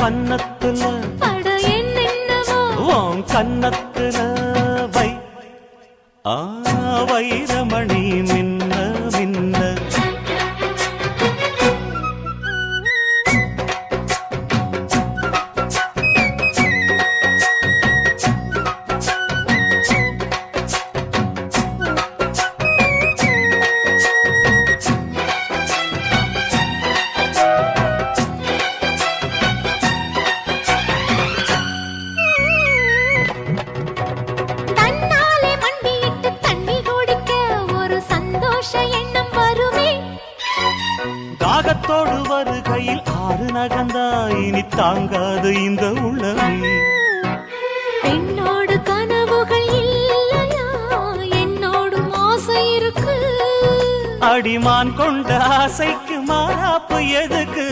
வண்ணத்துல அட என்னென்னவோ உன் கன்னத்துல வை வைரமணி மின்ன மின்ன தன்னாலே மண்டியிட்டு தண்ணி குடிக்க ஒரு சந்தோஷ எண்ணம் வருமே தாகத்தோடு வருகையில் ஆறு நகந்தா இனி தாங்காது இந்த உள்ளமே பெண்ணோடு கனவுகள் இல்லையா என்னோடும் ஆசை இருக்கு அடிமான் கொண்ட ஆசைக்கு மாறாப்பு எதுக்கு